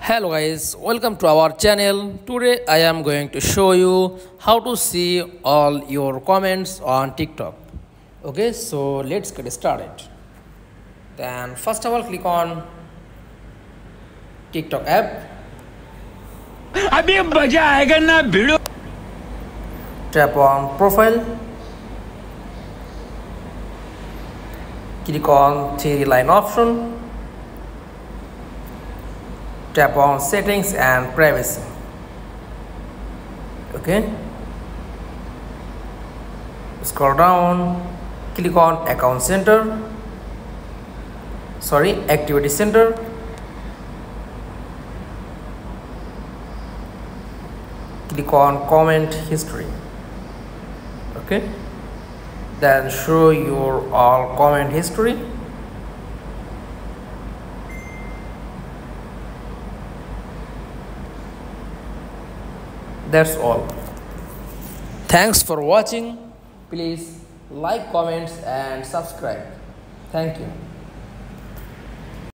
Hello guys, welcome to our channel. Today I am going to show you how to see all your comments on TikTok. Okay, so let's get started. Then first of all click on TikTok app. अभी मजा आएगा ना भिड़ो. Tap on profile. Click on three line option. Tap on settings and privacy. Okay, scroll down, click on activity center. Click on comment history. Okay, then show your all comment history. That's all. Thanks for watching. Please like, comments and subscribe. Thank you.